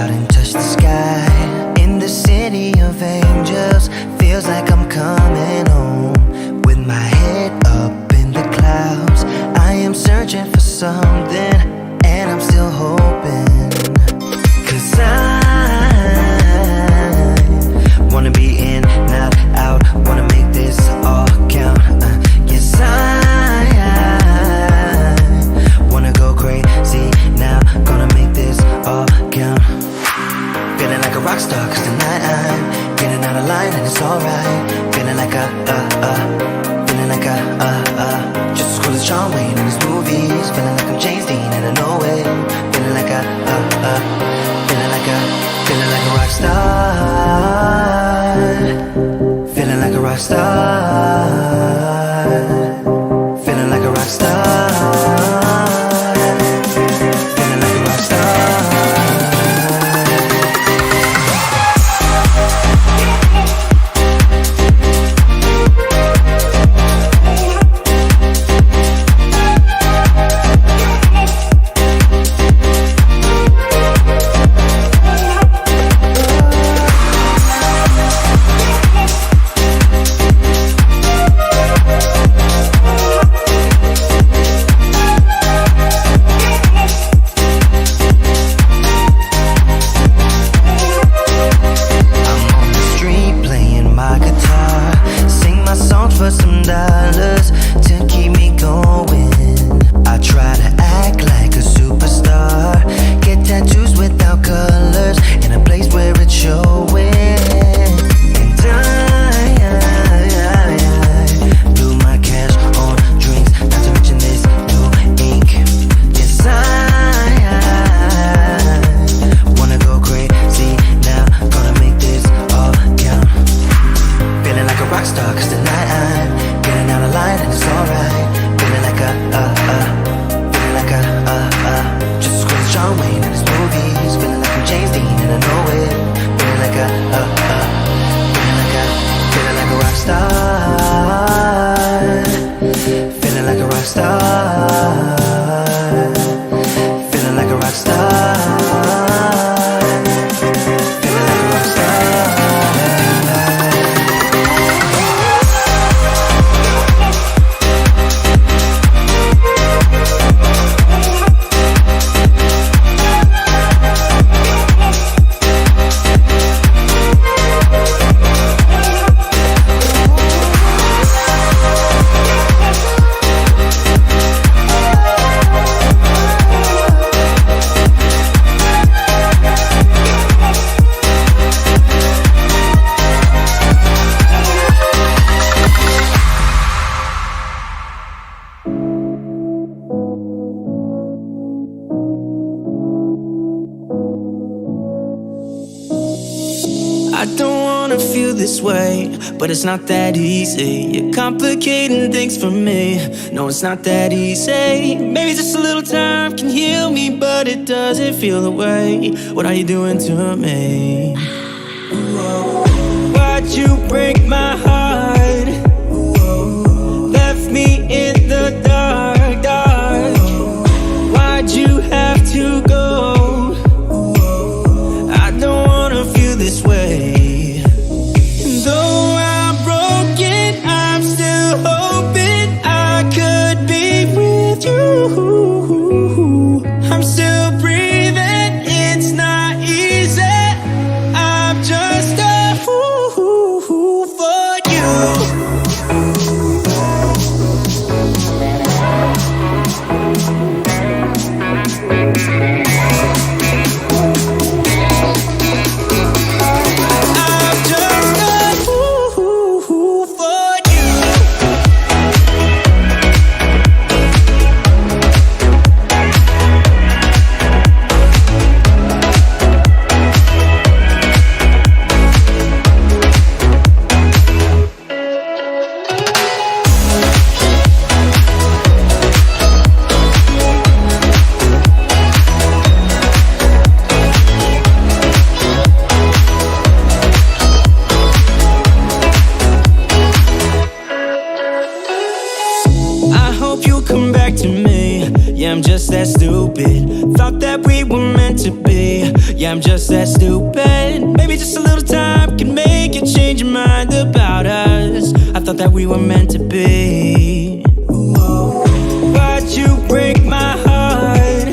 out and touch the sky. In the city of angels, feels like I'm coming home. With my head up in the clouds, I am searching for something, and I'm still hoping. 'Cause I wanna be in, not out, wanna make this all count. Yes, I wanna go crazy now, gonna make this all count. Feeling like a rock star, 'cause tonight I'm getting out of line and it's alright. Feeling like feeling like just as cool as John Wayne in his movies. Feeling like I'm James Dean and I know it. Feeling like feeling like a rock star. Feeling like a rock star. Feeling like a rock star. Feeling like a rock star. But it's not that easy. You're complicating things for me. No, it's not that easy. Maybe just a little time can heal me, but it doesn't feel the way. What are you doing to me? Why'd you break my heart? Left me in the dark, dark. Why'd you have to go? I don't wanna feel this way. Though I'm broken, I'm still hoping I could be with you. I'm still breathing, it's not easy. I'm just a fool for you. just that stupid. Maybe just a little time can make you change your mind about us. I thought that we were meant to be. Why'd you break my heart?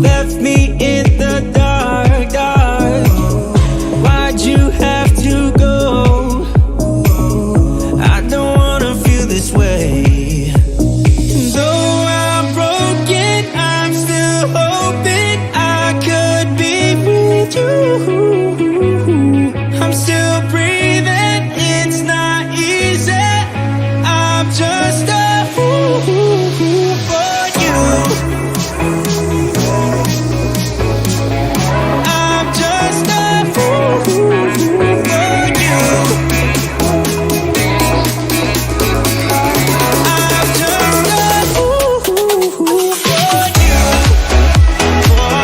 Left me in the dark, dark. Why'd you have to go? I don't wanna feel this way. Though I'm broken, I'm still hoping I could be with you. I'm still breathing, it's not easy. I'm just a fool for you. I'm just a fool for you. I'm just a fool for you. For you. For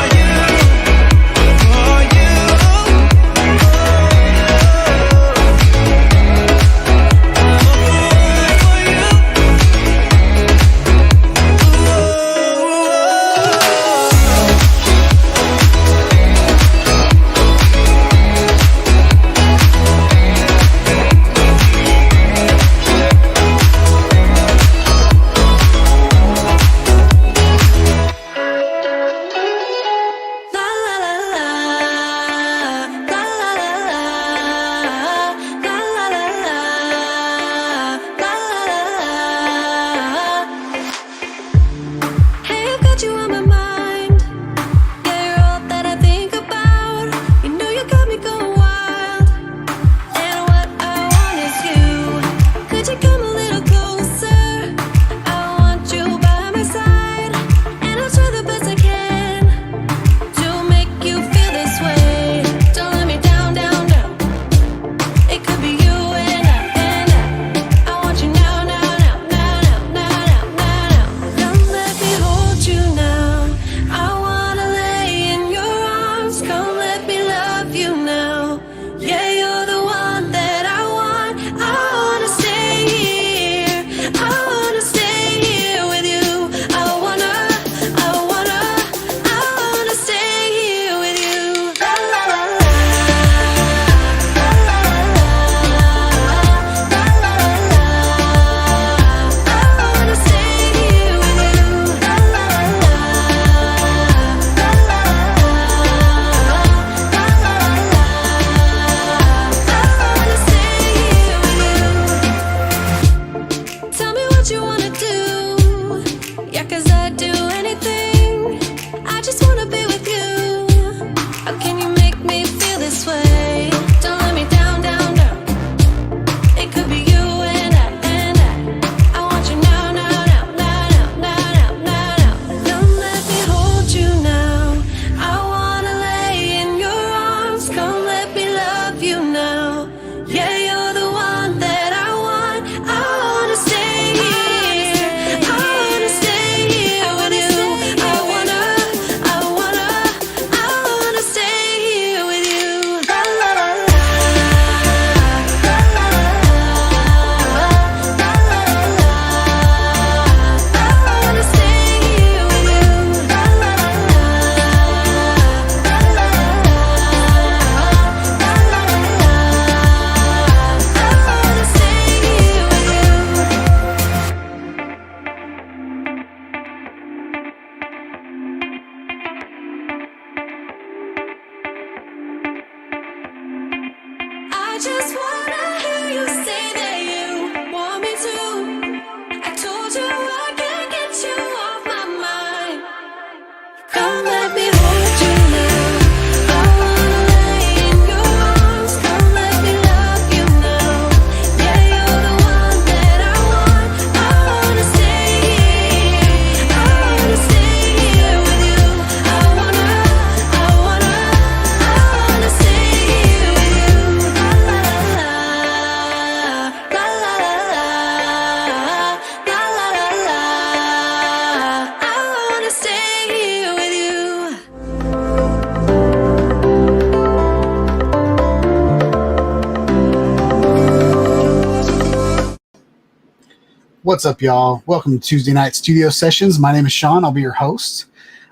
What's up, y'all? Welcome to Tuesday Night Studio Sessions. My name is Sean. I'll be your host.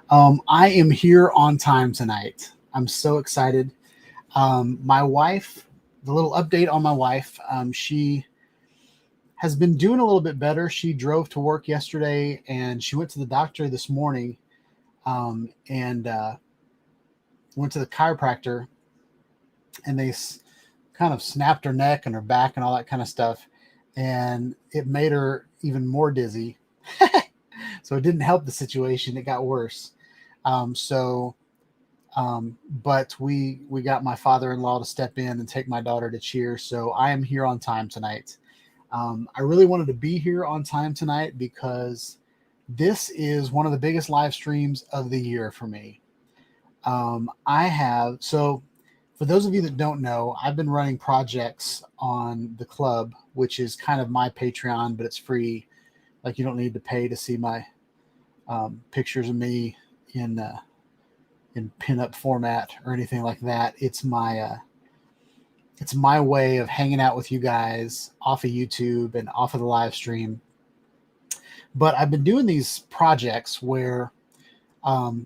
I am here on time tonight. I'm so excited. My wife, the little update on my wife, she has been doing a little bit better. She drove to work yesterday and she went to the doctor this morning, and went to the chiropractor, and they kind of snapped her neck and her back and all that kind of stuff. And it made her even more dizzy. So it didn't help the situation. It got worse. But we got my father-in-law to step in and take my daughter to cheer. So I am here on time tonight. I really wanted to be here on time tonight because this is one of the biggest live streams of the year for me. So for those of you that don't know, I've been running projects on the club, which is kind of my Patreon, but it's free. Like, you don't need to pay to see my pictures of me in pinup format or anything like that. It's my way of hanging out with you guys off of YouTube and off of the live stream. But I've been doing these projects where I'll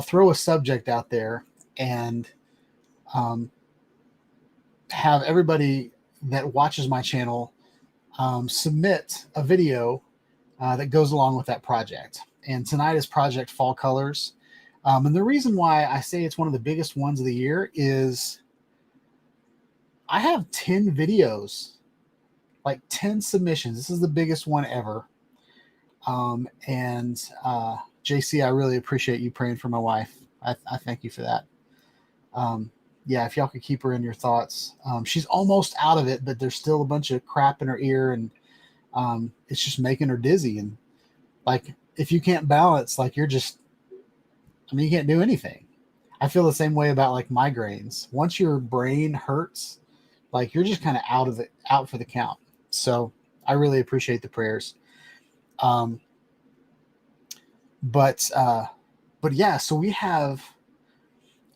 throw a subject out there and have everybody that watches my channel submit a video that goes along with that project. And tonight is Project Fall Colors. And the reason why I say it's one of the biggest ones of the year is I have 10 videos, like 10 submissions. This is the biggest one ever. JC, I really appreciate you praying for my wife. I thank you for that. Yeah, if y'all could keep her in your thoughts. She's almost out of it, but there's still a bunch of crap in her ear, and it's just making her dizzy. And like, if you can't balance, like, you can't do anything. I feel the same way about like migraines. Once your brain hurts, like, you're just kind of out for the count. So I really appreciate the prayers. But yeah, so we have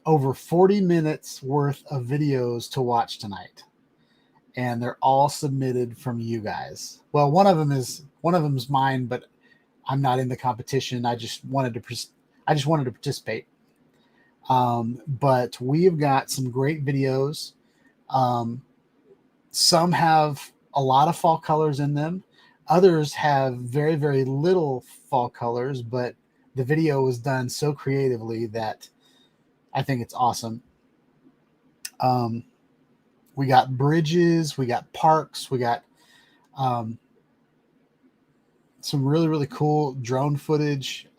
over 40 minutes worth of videos to watch tonight, and they're all submitted from you guys. Well, one of them is mine, but I'm not in the competition. I just wanted to participate. But we've got some great videos. Some have a lot of fall colors in them. Others have very, very little fall colors, but the video was done so creatively that I think it's awesome. We got bridges, we got parks, we got some really, really cool drone footage.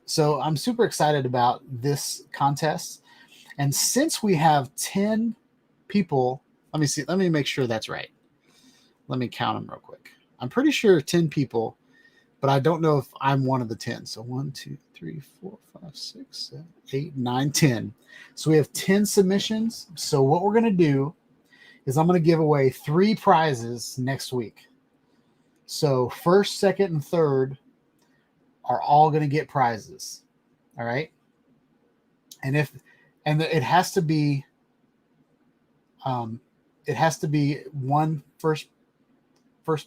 So I'm super excited about this contest. And since we have 10 people, let me make sure that's right. Let me count them real quick. I'm pretty sure 10 people, but I don't know if I'm one of the 10. So 1, 2, 3, 4, 5, 6, 7, 8, 9, 10. So we have 10 submissions. So what we're going to do is I'm going to give away 3 prizes next week. So first, second, and third are all going to get prizes. All right. And it has to be one first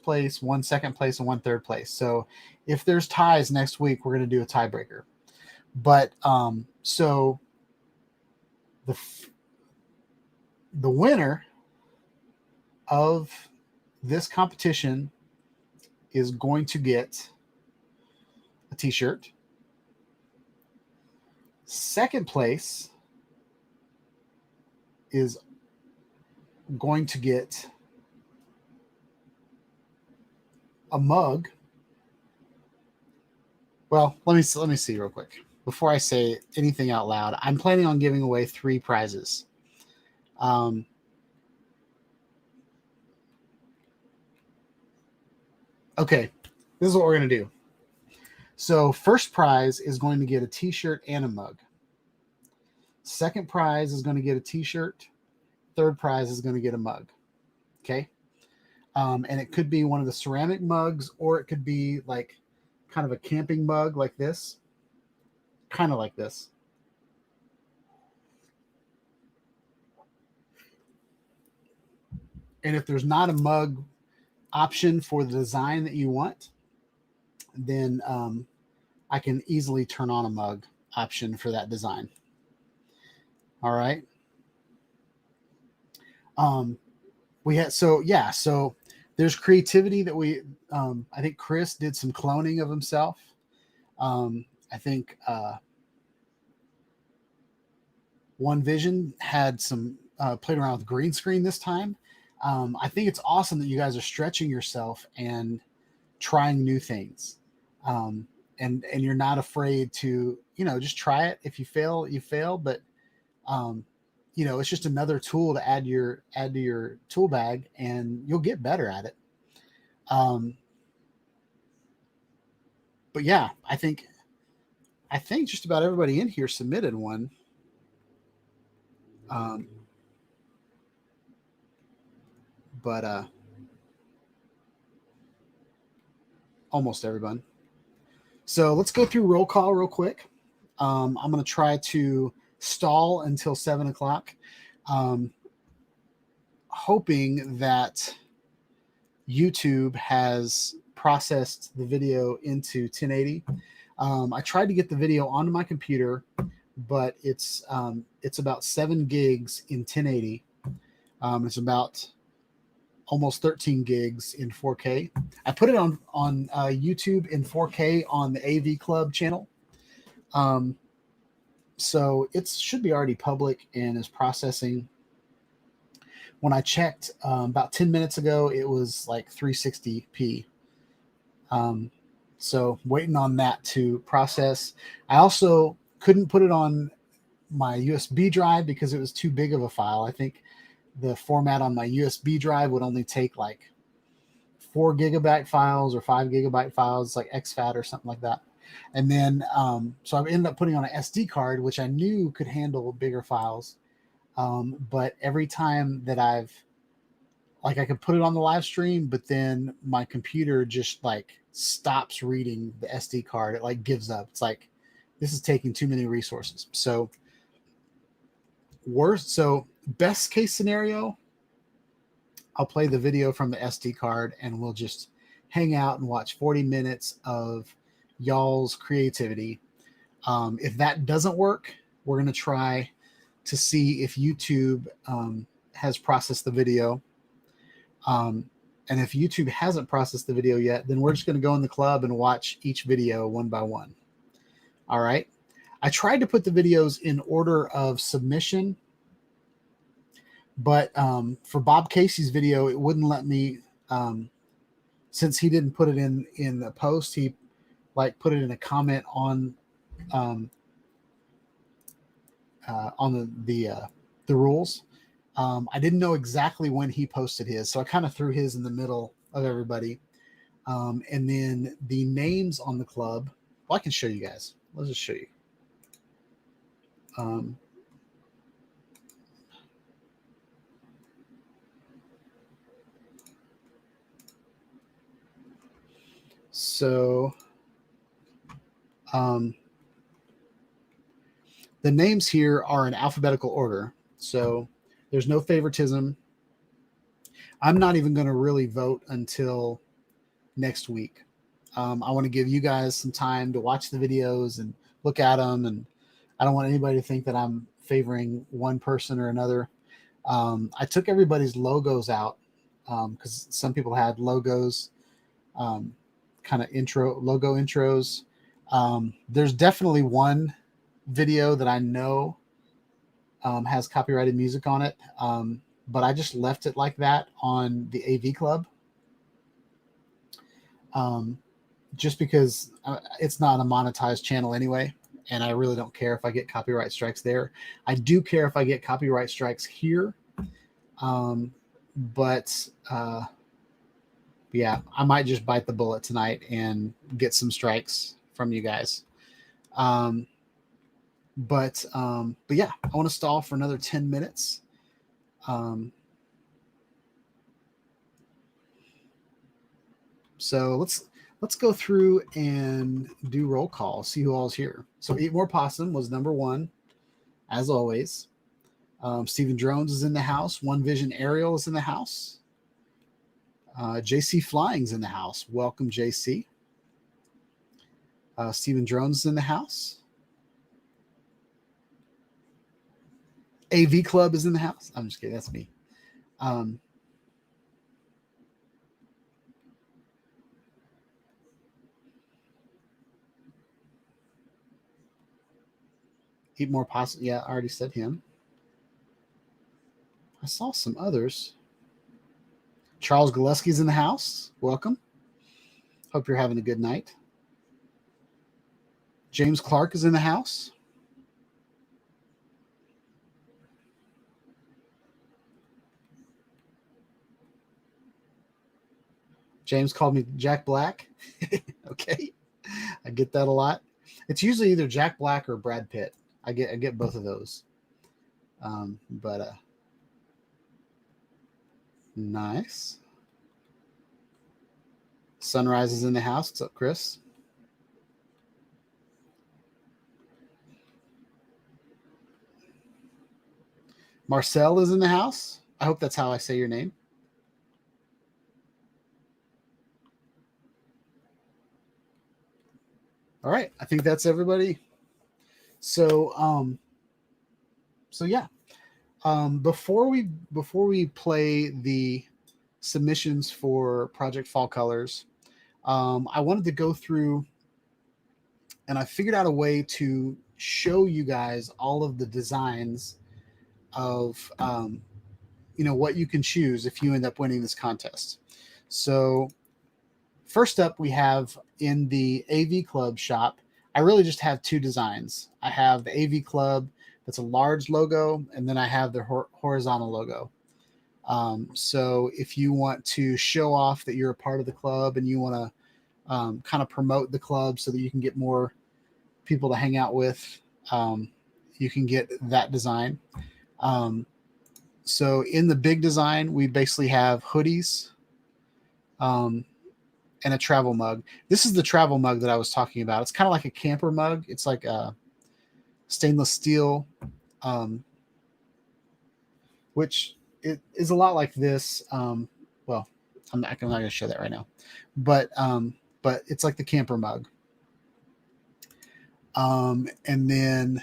place, 1 second place, and 1 third place. So if there's ties next week, we're going to do a tiebreaker. But so the winner of this competition is going to get a t-shirt. Second place is going to get a mug. Well, let me see real quick before I say anything out loud. I'm planning on giving away 3 prizes. Okay, this is what we're going to do. So first prize is going to get a t-shirt and a mug. Second prize is going to get a t-shirt. Third prize is going to get a mug. Okay. And it could be one of the ceramic mugs, or it could be like kind of a camping mug like this. Kind of like this. And if there's not a mug option for the design that you want, then I can easily turn on a mug. option for that design. All right. We had, so yeah, so there's creativity that I think Chris did some cloning of himself. I think One Vision had some played around with green screen this time. I think it's awesome that you guys are stretching yourself and trying new things. And you're not afraid to, just try it. If you fail, you fail, but it's just another tool to add to your tool bag, and you'll get better at it. But yeah, I think just about everybody in here submitted one. But almost everyone. So let's go through roll call real quick. I'm going to try to stall until 7 o'clock, hoping that YouTube has processed the video into 1080. I tried to get the video onto my computer, but it's about 7 gigs in 1080. It's about almost 13 gigs in 4K. I put it on YouTube in 4K on the AV Club channel. So it should be already public and is processing. When I checked about 10 minutes ago, it was like 360p. So waiting on that to process. I also couldn't put it on my USB drive because it was too big of a file. I think the format on my USB drive would only take like 4 gigabyte files or 5 gigabyte files, like exFAT or something like that. And then, so I ended up putting on an SD card, which I knew could handle bigger files. But every time that I could put it on the live stream, but then my computer just like stops reading the SD card. It like gives up. It's like, this is taking too many resources. So best case scenario, I'll play the video from the SD card and we'll just hang out and watch 40 minutes of y'all's creativity. If that doesn't work, we're going to try to see if YouTube has processed the video. And if YouTube hasn't processed the video yet, then we're just going to go in the club and watch each video one by one. All right. I tried to put the videos in order of submission, but for Bob Casey's video, it wouldn't let me, since he didn't put it in the post, he put it in a comment on the rules. I didn't know exactly when he posted his, so I kind of threw his in the middle of everybody. And then the names on the club, well, I can show you guys. Let's just show you. The names here are in alphabetical order, so there's no favoritism. I'm not even going to really vote until next week. I want to give you guys some time to watch the videos and look at them, and I don't want anybody to think that I'm favoring one person or another. I took everybody's logos out because some people had logos, kind of logo intros. There's definitely one video that I know has copyrighted music on it, but I just left it like that on the AV Club, just because it's not a monetized channel anyway, and I really don't care if I get copyright strikes there. I do care if I get copyright strikes here, but yeah, I might just bite the bullet tonight and get some strikes from you guys. But yeah, I want to stall for another 10 minutes. So let's go through and do roll call, see who all's here. So Eat More Possum was number 1, as always. Stephen Drones is in the house. One Vision Aerial is in the house. JC Flying's in the house. Welcome, JC. Stephen Drones is in the house. AV Club is in the house. I'm just kidding. That's me. Eat more pasta. Yeah, I already said him. I saw some others. Charles Gillespie's in the house. Welcome. Hope you're having a good night. James Clark is in the house. James called me Jack Black. Okay. I get that a lot. It's usually either Jack Black or Brad Pitt. I get both of those. But nice. Sunrise is in the house. What's up, Chris? Marcel is in the house. I hope that's how I say your name. All right, I think that's everybody. So yeah. Before we play the submissions for Project Fall Colors, I wanted to go through, and I figured out a way to show you guys all of the designs of what you can choose if you end up winning this contest. So first up, we have in the AV Club shop, I really just have two designs. I have the AV Club that's a large logo, and then I have the horizontal logo. So if you want to show off that you're a part of the club and you want to kind of promote the club so that you can get more people to hang out with, you can get that design. So in the big design, we basically have hoodies and a travel mug. This is the travel mug that I was talking about. It's kind of like a camper mug. It's like a stainless steel, which it is a lot like this. Well, I'm not going to show that right now, but it's like the camper mug. And then,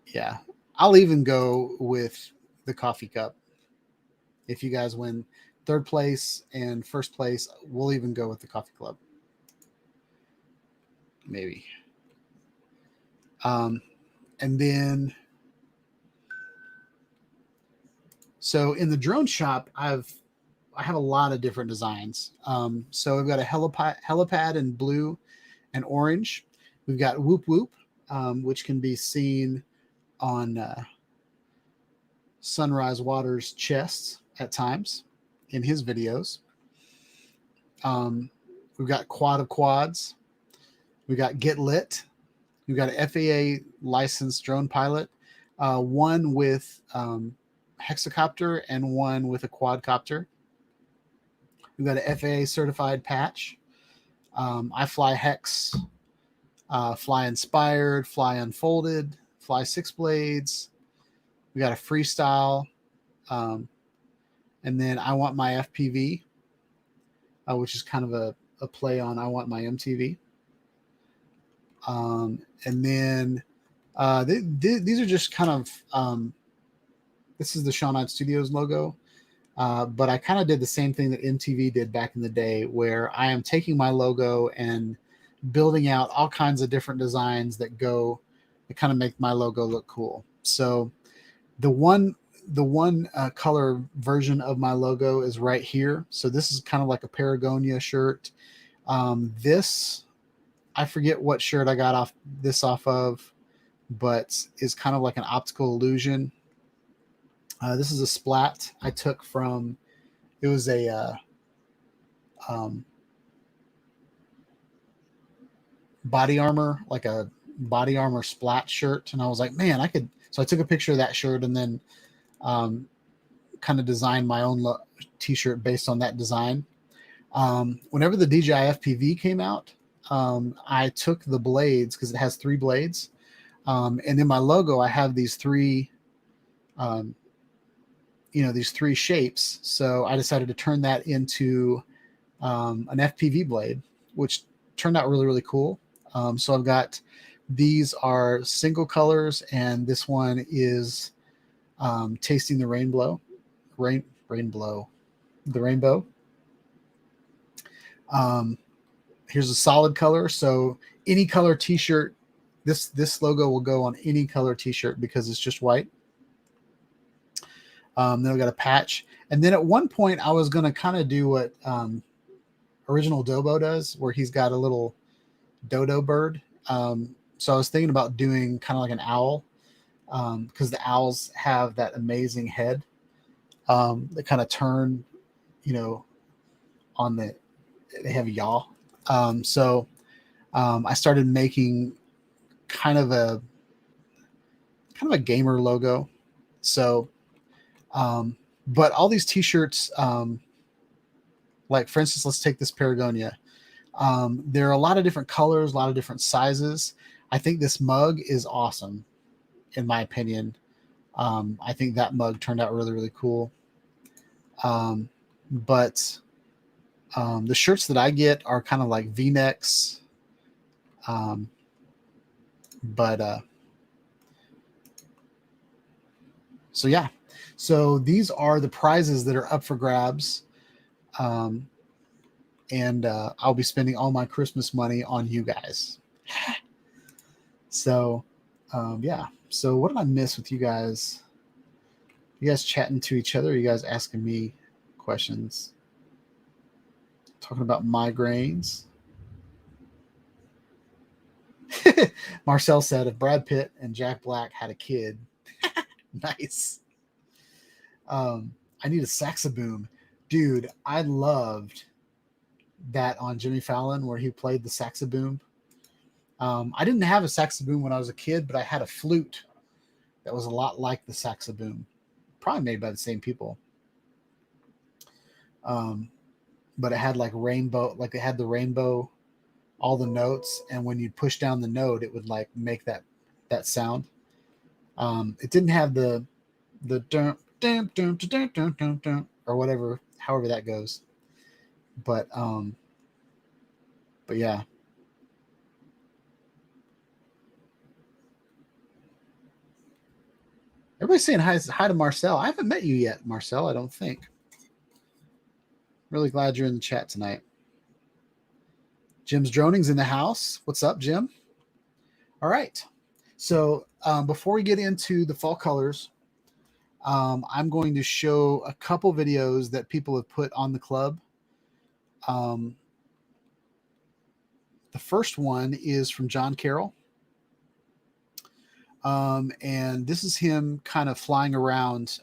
yeah, I'll even go with the coffee cup. If you guys win third place and first place, we'll even go with the coffee club. Maybe. And then, so in the drone shop, I have a lot of different designs. So we've got a helipad in blue and orange. We've got Whoop Whoop, which can be seen on Sunrise Water's chest at times in his videos. We've got Quad of Quads. We've got Get Lit. We've got an FAA licensed drone pilot, one with hexacopter and one with a quadcopter. We've got an FAA certified patch. I fly Hex, fly Inspired, fly Unfolded, fly Six Blades. We got a freestyle. And then I want my FPV, which is kind of a play on I want my MTV. And then these are just kind of, this is the Shawnite Studios logo. But I kind of did the same thing that MTV did back in the day, where I am taking my logo and building out all kinds of different designs that kind of make my logo look cool. So the one color version of my logo is right here. So this is kind of like a Paragonia shirt. This, I forget what shirt I got off of, but is kind of like an optical illusion. This is a splat I took from, it was a body armor, like a body armor splat shirt. And I was like, man, so I took a picture of that shirt and then kind of designed my own t-shirt based on that design. Whenever the DJI FPV came out, I took the blades, because it has 3 blades. And in my logo, I have these 3 these 3 shapes. So I decided to turn that into an FPV blade, which turned out really, really cool. So I've got These are single colors, and this one is tasting the rainbow. The rainbow. Here's a solid color, so any color T-shirt, this logo will go on any color T-shirt because it's just white. Then we got a patch, and then at one point I was going to kind of do what Original Dobo does, where he's got a little dodo bird. So I was thinking about doing kind of like an owl, because the owls have that amazing head that kind of turn, on they have a yaw. So I started making kind of a gamer logo. So, but all these T-shirts, like for instance, let's take this Paragonia. There are a lot of different colors, a lot of different sizes. I think this mug is awesome, in my opinion. I think that mug turned out really, really cool. But the shirts that I get are kind of like V-necks. So yeah. So these are the prizes that are up for grabs. And I'll be spending all my Christmas money on you guys. So, yeah. So what did I miss with you guys? You guys chatting to each other? Or you guys asking me questions? Talking about migraines. Marcel said, if Brad Pitt and Jack Black had a kid. Nice. I need a saxoboom. Dude, I loved that on Jimmy Fallon where he played the saxoboom. I didn't have a saxoboom when I was a kid, but I had a flute that was a lot like the saxoboom, probably made by the same people. But it had like rainbow, like it had the rainbow, all the notes, and when you push down the note, it would like make that sound. It didn't have the dum dum dum dum dum dum dum or whatever, however that goes. But yeah. Everybody's saying hi to Marcel. I haven't met you yet, Marcel, I don't think. Really glad you're in the chat tonight. Jim's Droning's in the house. What's up, Jim? All right. So before we get into the fall colors, I'm going to show a couple videos that people have put on the club. The first one is from John Carroll. And this is him kind of flying around.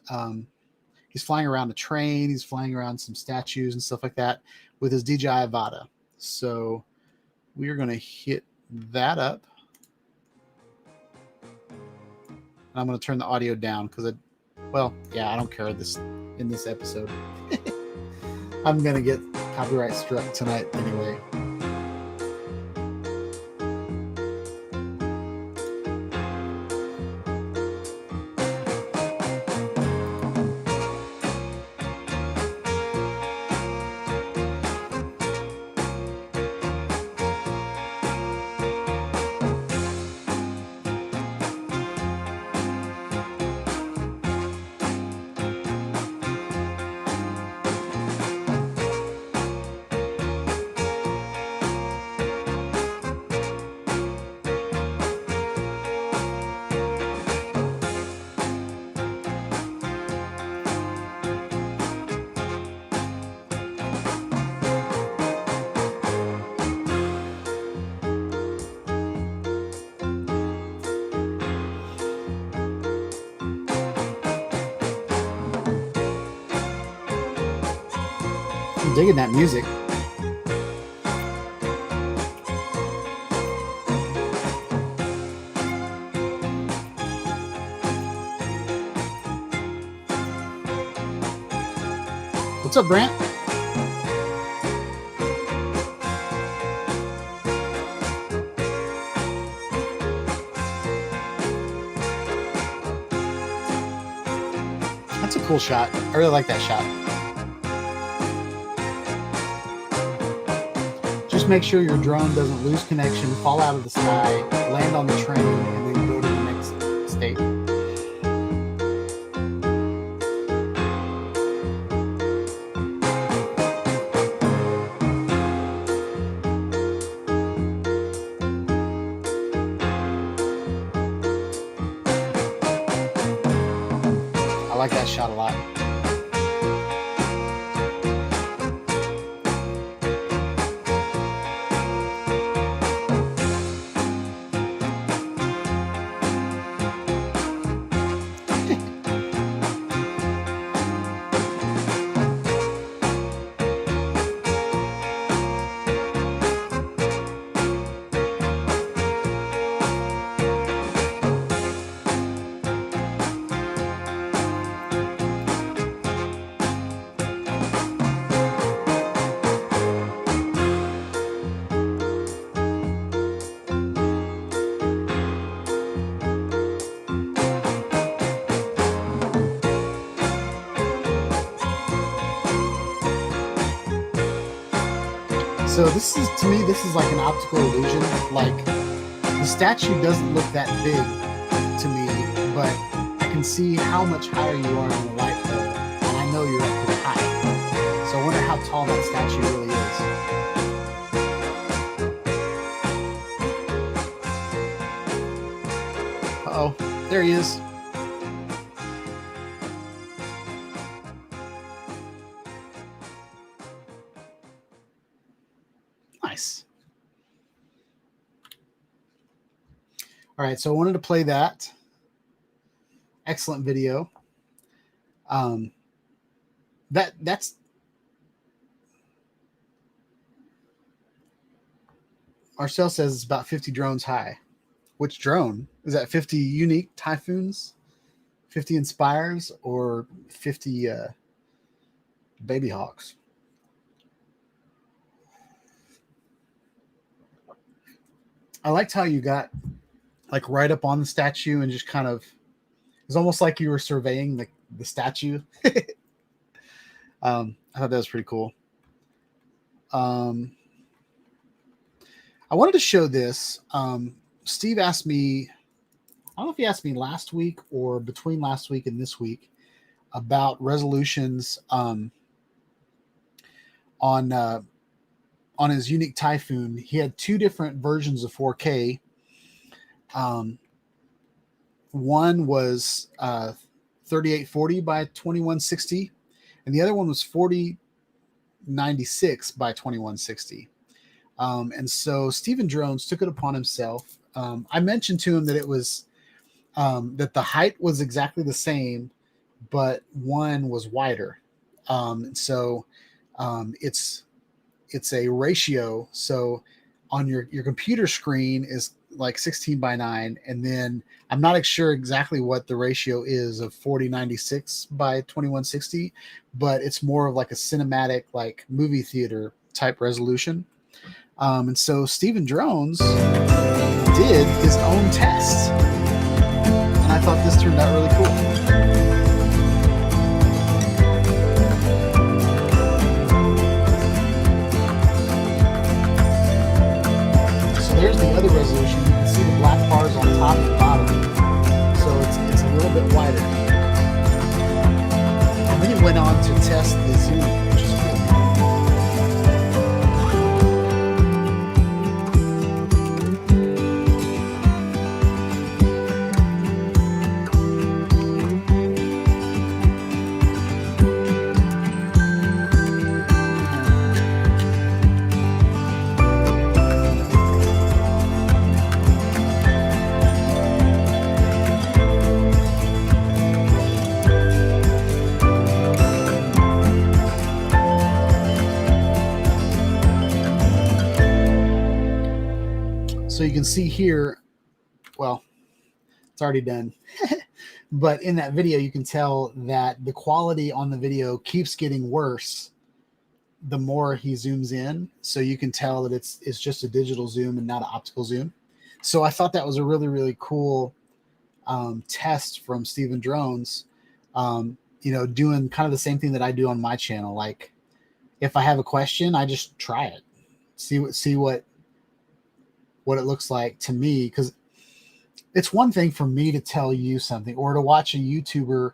He's flying around a train. He's flying around some statues and stuff like that with his DJI Avata. So we are going to hit that up. I'm going to turn the audio down because I don't care in this episode. I'm going to get copyright struck tonight anyway. I'm digging that music. What's up, Brant? That's a cool shot. I really like that shot. Just just make sure your drone doesn't lose connection, fall out of the sky, land on the train, and then go to the next state. I like that shot a lot. So this is, to me, this is like an optical illusion. Like, the statue doesn't look that big to me, but I can see how much higher you are on the light pole, and I know you're up pretty high. So I wonder how tall that statue really is. Uh-oh, there he is. Nice. All right, so I wanted to play that. Excellent video. That's Marcel says it's about 50 drones high. Which drone? Is that 50 unique Typhoons? 50 Inspires or 50 Baby Hawks? I liked how you got like right up on the statue and just kind of, it's almost like you were surveying the statue. I thought that was pretty cool. I wanted to show this. Steve asked me, I don't know if he asked me last week or between last week and this week about resolutions on his unique Typhoon. He had two different versions of 4K. One was 3840 by 2160, and the other one was 4096 by 2160. And so Steven Drones took it upon himself. I mentioned to him that it was that the height was exactly the same, but one was wider. So it's a ratio. So on your computer screen is like 16 by 9, and then I'm not sure exactly what the ratio is of 4096 by 2160, but it's more of like a cinematic, like movie theater type resolution. And so Steven Drones did his own tests, and I thought this turned out really cool. There's the other resolution. You can see the black bars on top and bottom. So it's a little bit wider. And then he went on to test the zoom, which is so you can see here, well, it's already done. But in that video, you can tell that the quality on the video keeps getting worse the more he zooms in. So you can tell that it's just a digital zoom and not an optical zoom. So I thought that was a really, really cool test from Steven Drones, doing kind of the same thing that I do on my channel. Like, if I have a question, I just try it. see what it looks like to me, because it's one thing for me to tell you something or to watch a YouTuber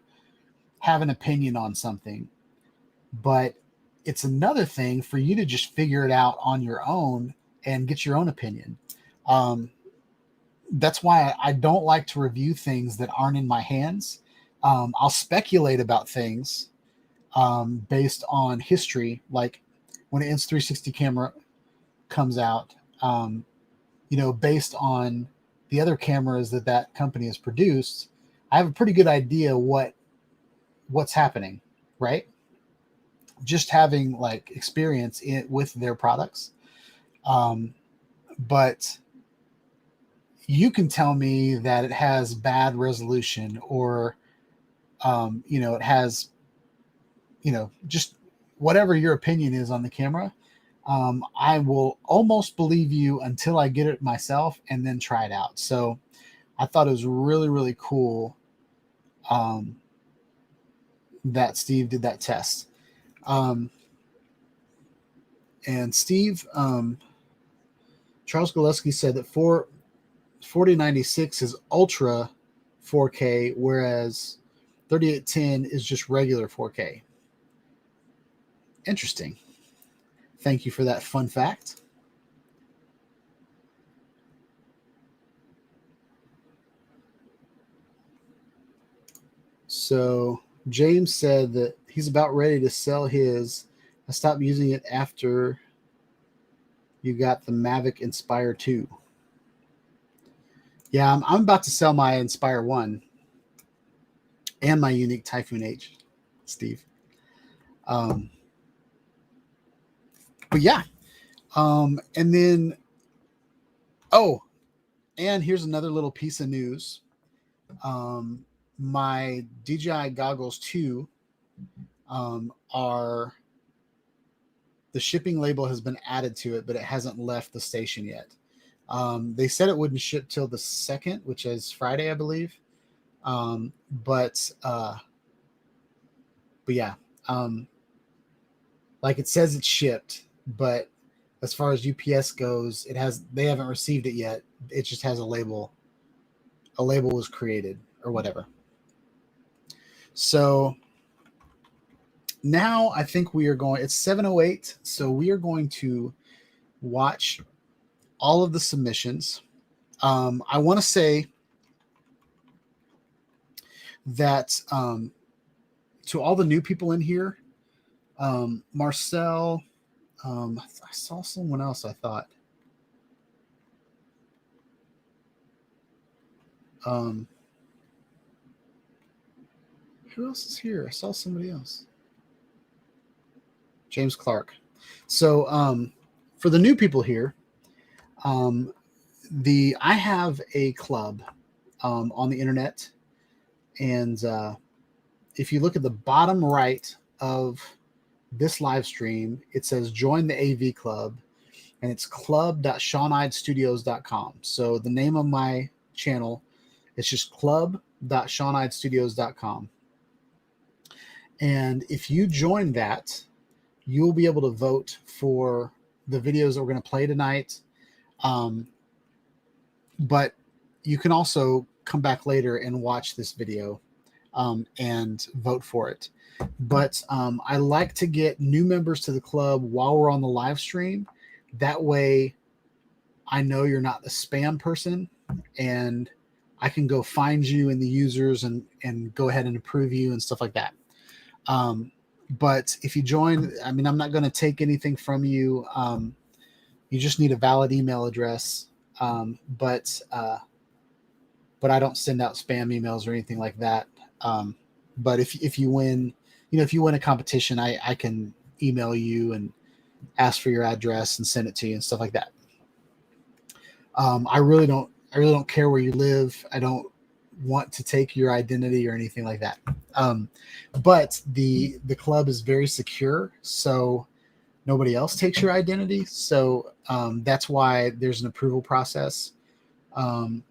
have an opinion on something, but it's another thing for you to just figure it out on your own and get your own opinion. That's why I don't like to review things that aren't in my hands. I'll speculate about things based on history, like when an Insta360 camera comes out, based on the other cameras that company has produced, I have a pretty good idea what's happening, right? Just having like experience with their products. But you can tell me that it has bad resolution, or it has, just whatever your opinion is on the camera. I will almost believe you until I get it myself and then try it out. So I thought it was really, really cool that Steve did that test. And Steve, Charles Gillespie said that 4096 is ultra 4K, whereas 3810 is just regular 4K. Interesting. Thank you for that fun fact. So James said that he's about ready to sell his. I stopped using it after you got the Mavic Inspire 2. Yeah, I'm about to sell my Inspire 1 and my Unique Typhoon H, Steve. But yeah. And then, and here's another little piece of news. My DJI goggles 2 are, the shipping label has been added to it, but it hasn't left the station yet. They said it wouldn't ship till the 2nd, which is Friday, I believe. But yeah, like it says it's shipped, but as far as UPS goes, they haven't received it yet. It just has a label. A label was created or whatever. So now I think we are going, it's 7:08. So we are going to watch all of the submissions. I want to say that to all the new people in here, Marcel, I saw someone else, I thought. Who else is here? I saw somebody else. James Clark. So for the new people here, I have a club on the internet, and if you look at the bottom right of this live stream, it says join the AV club, and it's club.shawnidestudios.com. So the name of my channel, it's just club.shawnidestudios.com. And if you join that, you'll be able to vote for the videos that we're going to play tonight. But you can also come back later and watch this video and vote for it. But I like to get new members to the club while we're on the live stream. That way I know you're not a spam person, and I can go find you in the users and go ahead and approve you and stuff like that. But if you join, I mean, I'm not going to take anything from you. You just need a valid email address. But I don't send out spam emails or anything like that. But if you win, if you win a competition, I can email you and ask for your address and send it to you and stuff like that. I really don't care where you live. I don't want to take your identity or anything like that. But the club is very secure, so nobody else takes your identity. So that's why there's an approval process. And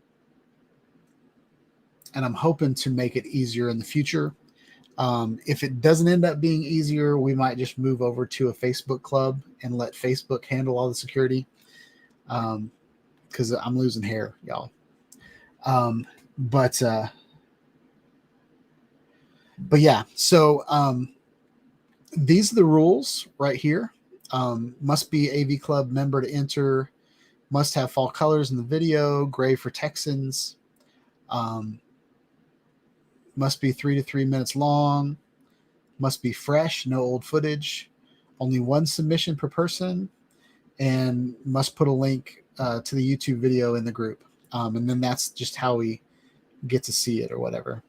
I'm hoping to make it easier in the future. If it doesn't end up being easier, we might just move over to a Facebook club and let Facebook handle all the security. Because I'm losing hair, y'all. But yeah, so these are the rules right here. Must be AV Club member to enter. Must have fall colors in the video. Gray for Texans. Must be 3 to 3 minutes long. Must be fresh, no old footage. Only one submission per person. And must put a link to the YouTube video in the group. And then that's just how we get to see it or whatever.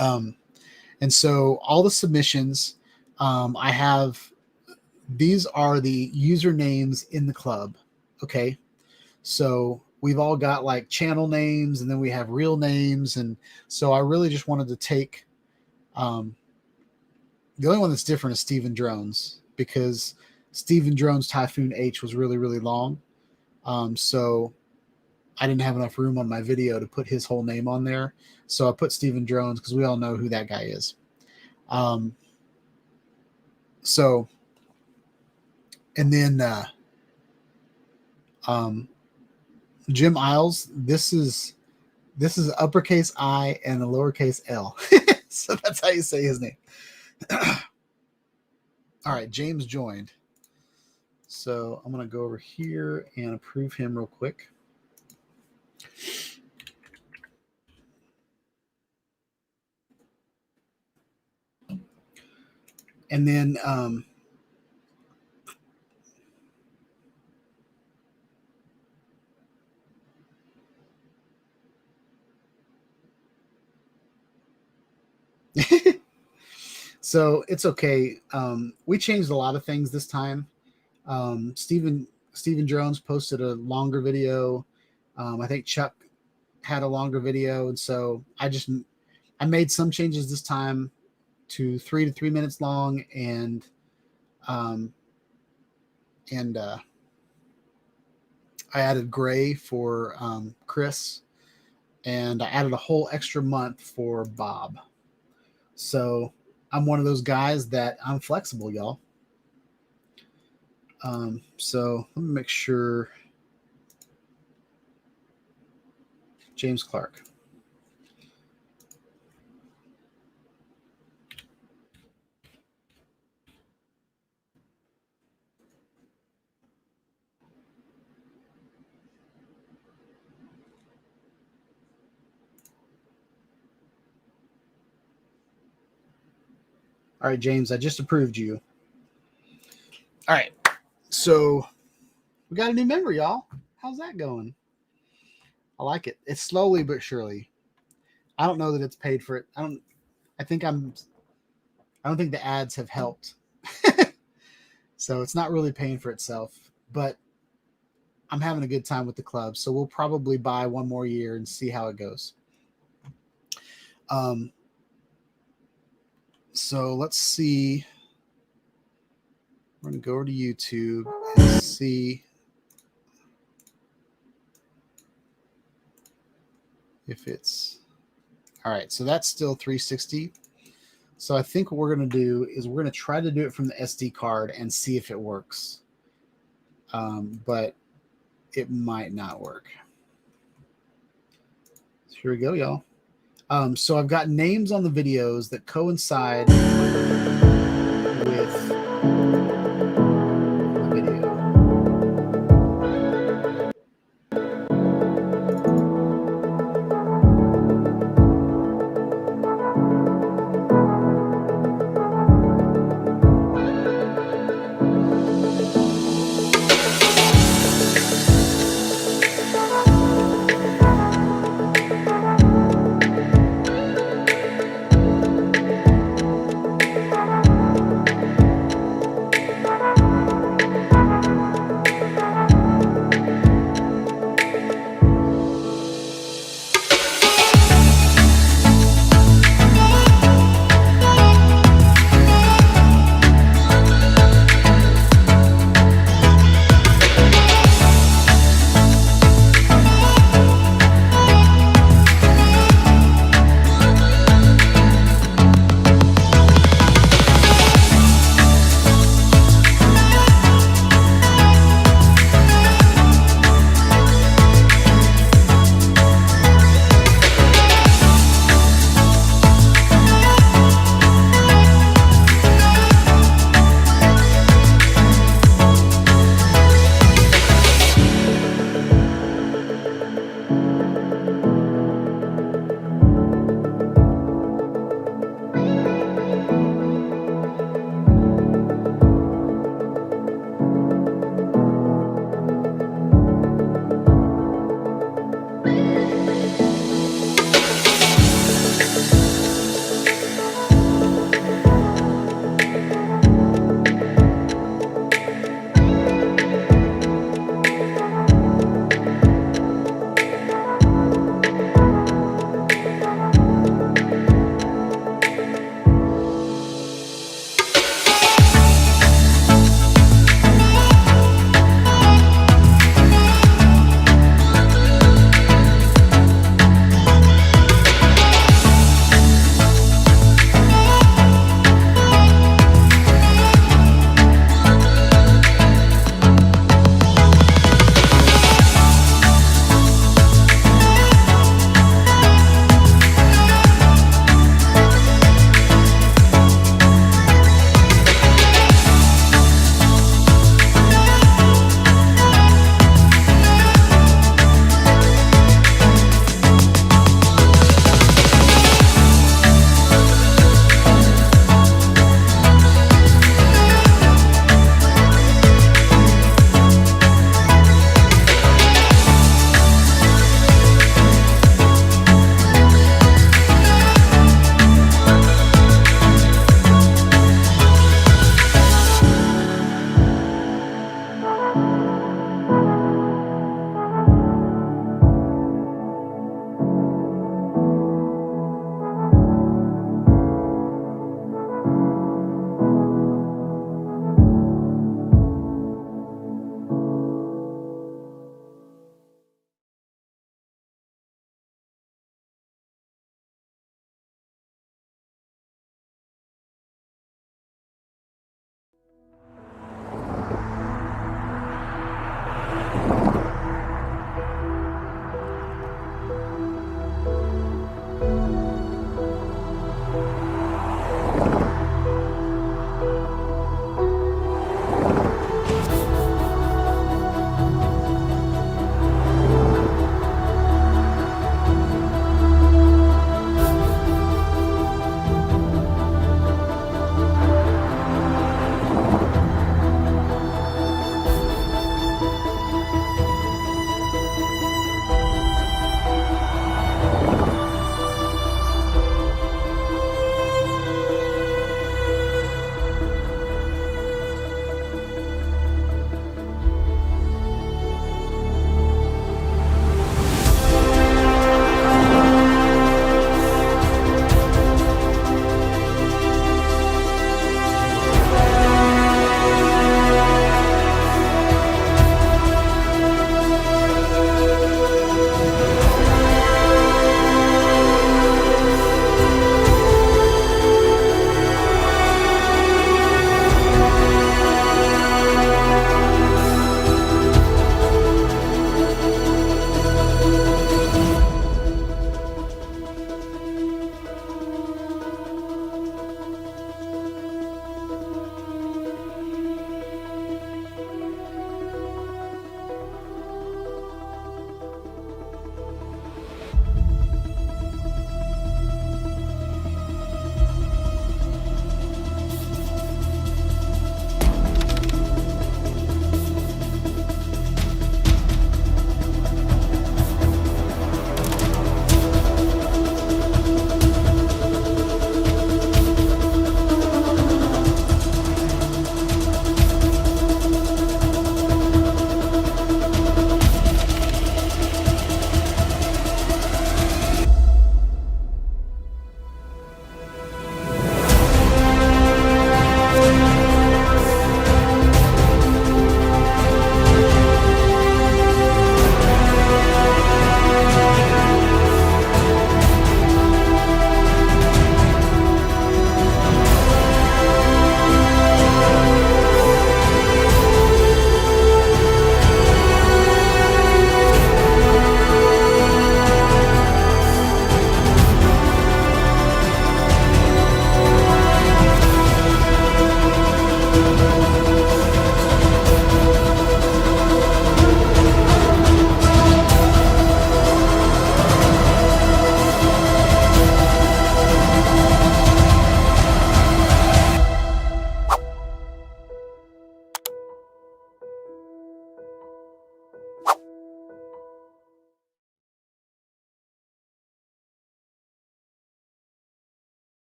And so all the submissions, I have, these are the usernames in the club. Okay. So we've all got like channel names, and then we have real names. And so I really just wanted to take, the only one that's different is Steven Drones, because Steven Drones Typhoon H was really, really long. So I didn't have enough room on my video to put his whole name on there. So I put Steven Drones because we all know who that guy is. So, and then Jim Isles, this is uppercase I and a lowercase L. So that's how you say his name. All right, James joined. So I'm going to go over here and approve him real quick. And then so it's okay. We changed a lot of things this time. Steven Drones posted a longer video. I think Chuck had a longer video, and so I made some changes this time to 3 to 3 minutes long, and I added gray for Chris, and I added a whole extra month for Bob. So I'm one of those guys that I'm flexible, y'all. So let me make sure. James Clark. All right, James, I just approved you. All right, so we got a new member, y'all. How's that going? I like it. It's slowly but surely. I don't know that it's paid for it. I don't think the ads have helped. So it's not really paying for itself, but I'm having a good time with the club. So we'll probably buy one more year and see how it goes. So let's see. We're going to go over to YouTube and see if it's all right. So that's still 360. So I think what we're going to do is we're going to try to do it from the SD card and see if it works. But it might not work. So here we go, y'all. So I've got names on the videos that coincide with the video.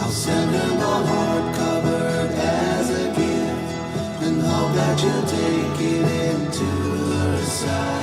I'll send her the hardcover as a gift and hope that you'll take it into her side.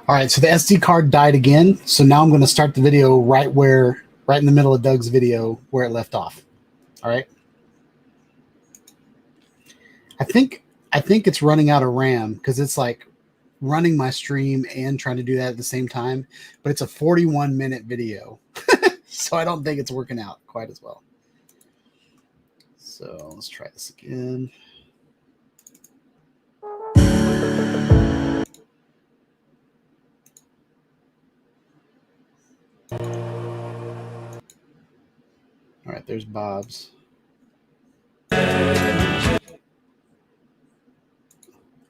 All right, so the SD card died again. So now I'm going to start the video right in the middle of Doug's video where it left off. All right. I think it's running out of RAM because it's like running my stream and trying to do that at the same time. But it's a 41-minute video, so I don't think it's working out quite as well. So let's try this again. All right, there's Bob's.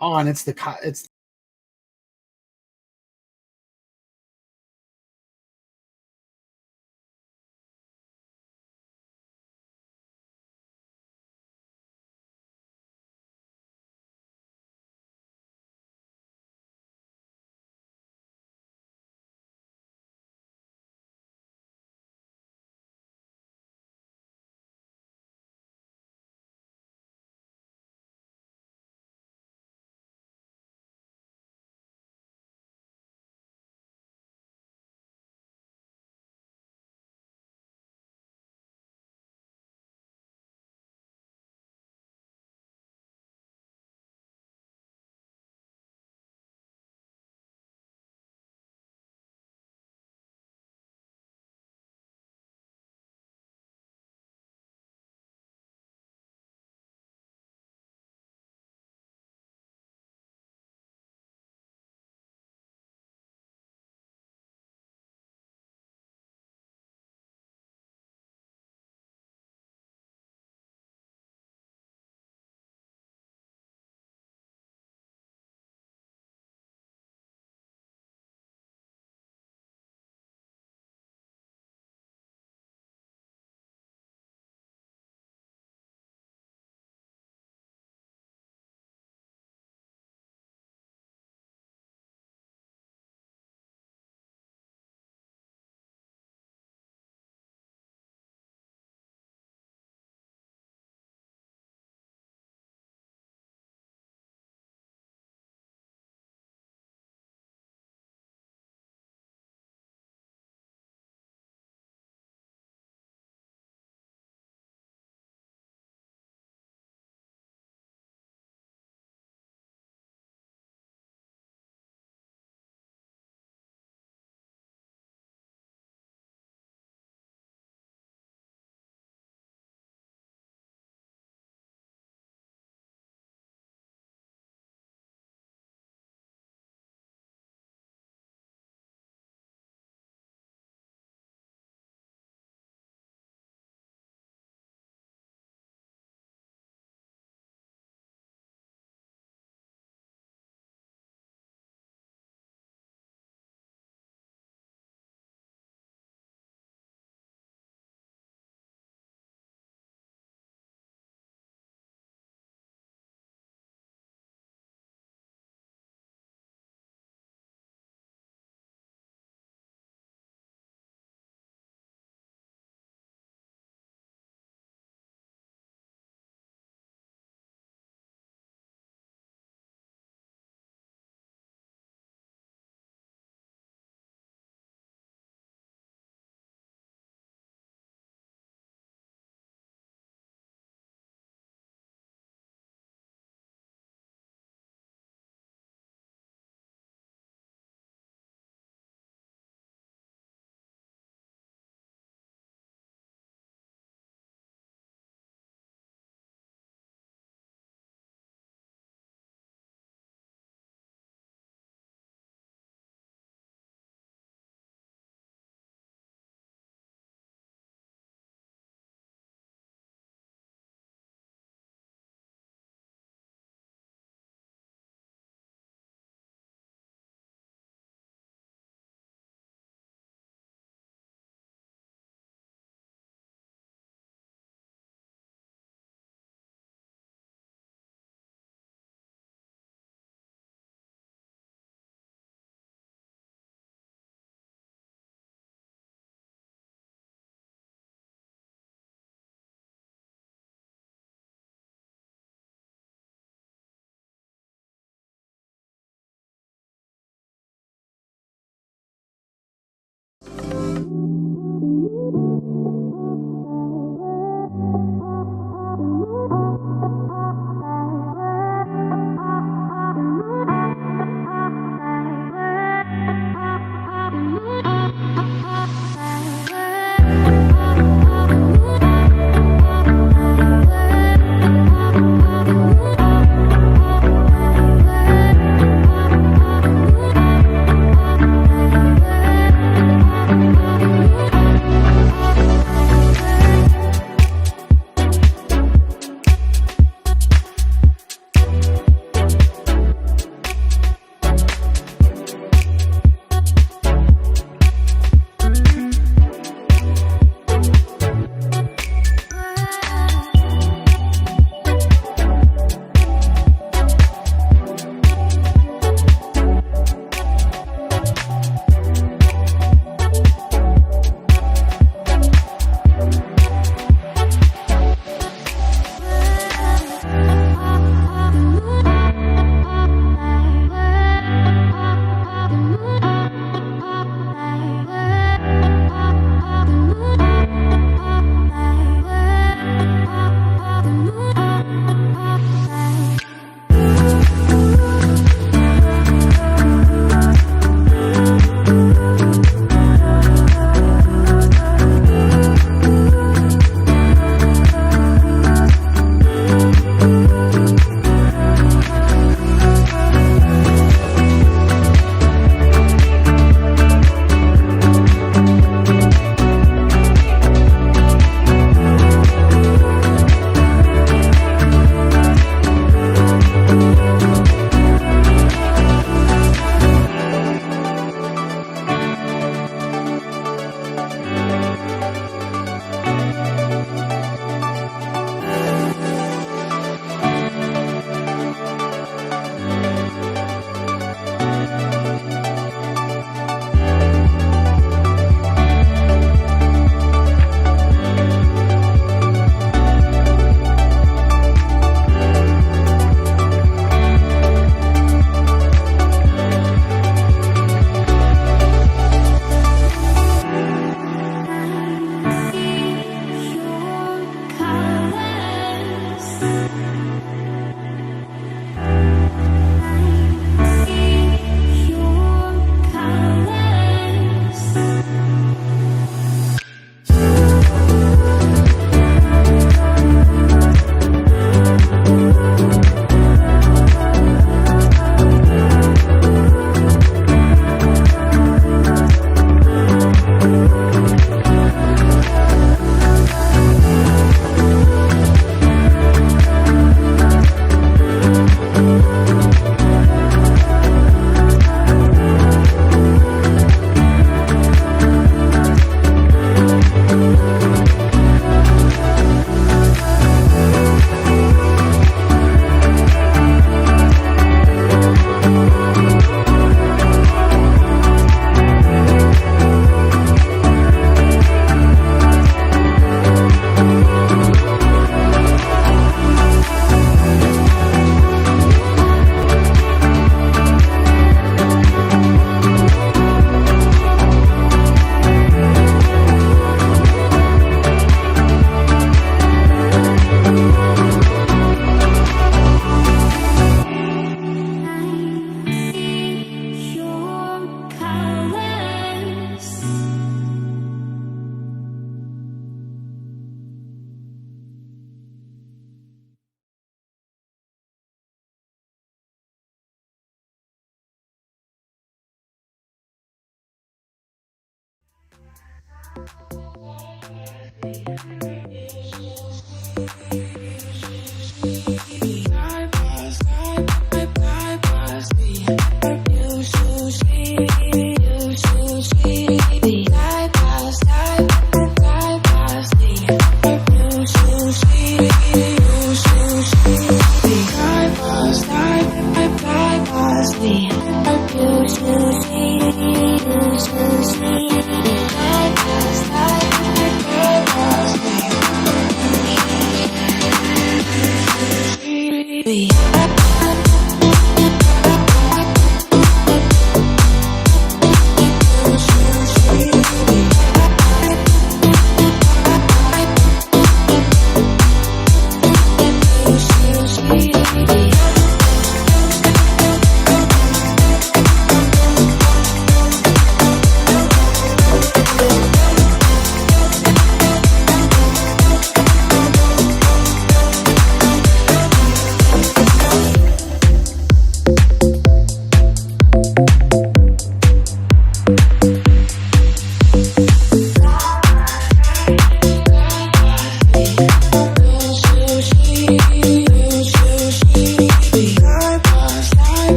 Oh, and it's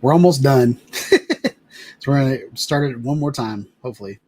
We're almost done. So we're going to start it one more time, hopefully.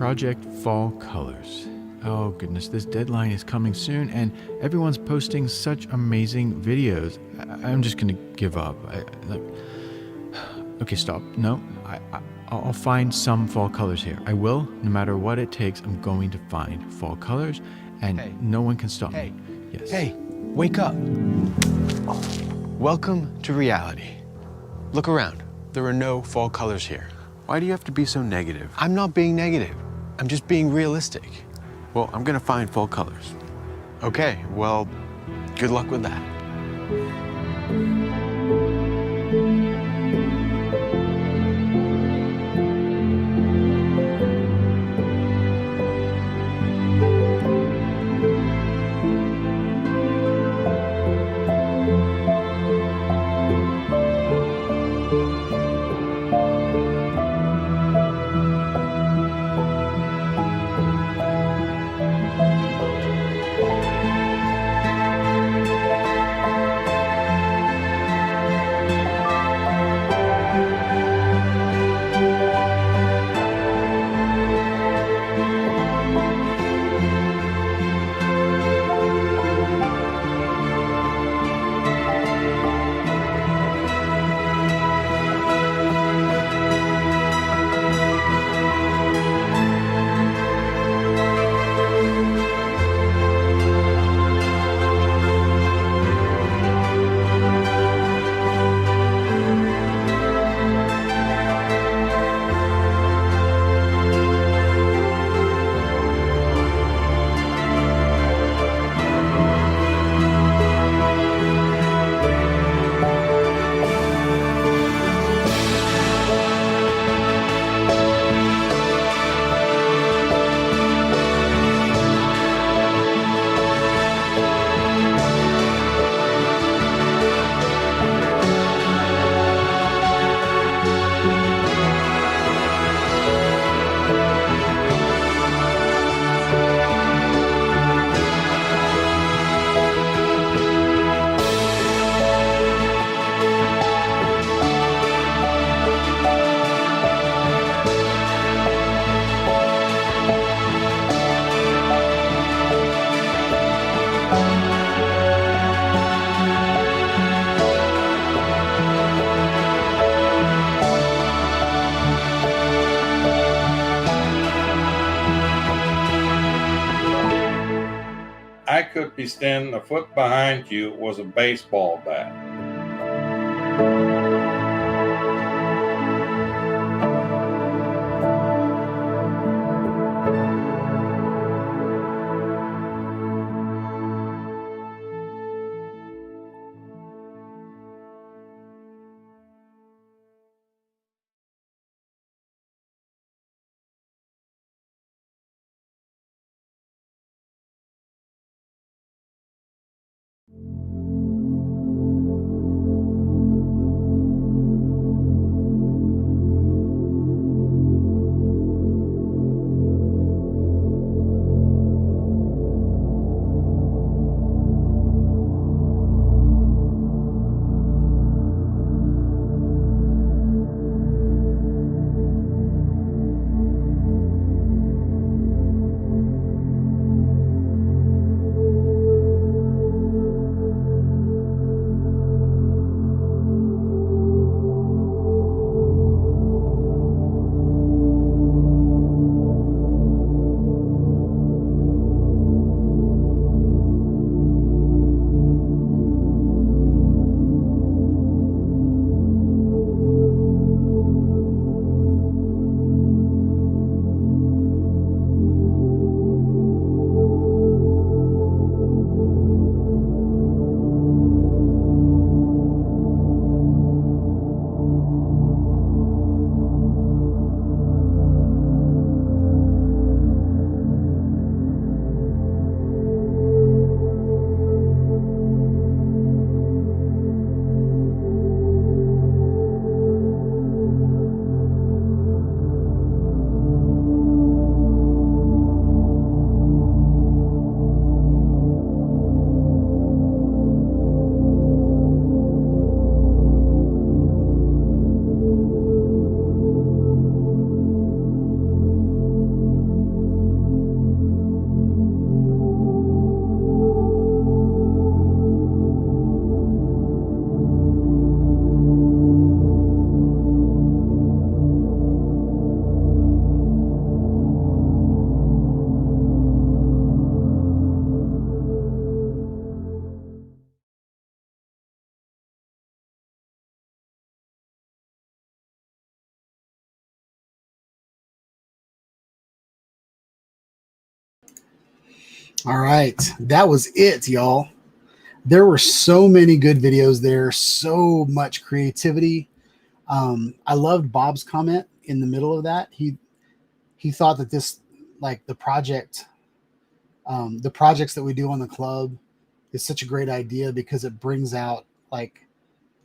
Project Fall Colors. Oh goodness, this deadline is coming soon and everyone's posting such amazing videos. I'm just gonna give up. Okay, stop. No, I'll find some fall colors here. I will, no matter what it takes. I'm going to find fall colors, and no one can stop me. Yes. Hey, wake up. Welcome to reality. Look around. There are no fall colors here. Why do you have to be so negative? I'm not being negative. I'm just being realistic. Well, I'm gonna find fall colors. Okay, well, good luck with that. I could be standing a foot behind you was a baseball bat. All right, that was it, y'all. There were so many good videos there, so much creativity. I loved Bob's comment in the middle of that. He thought that this, like the projects that we do on the club is such a great idea because it brings out like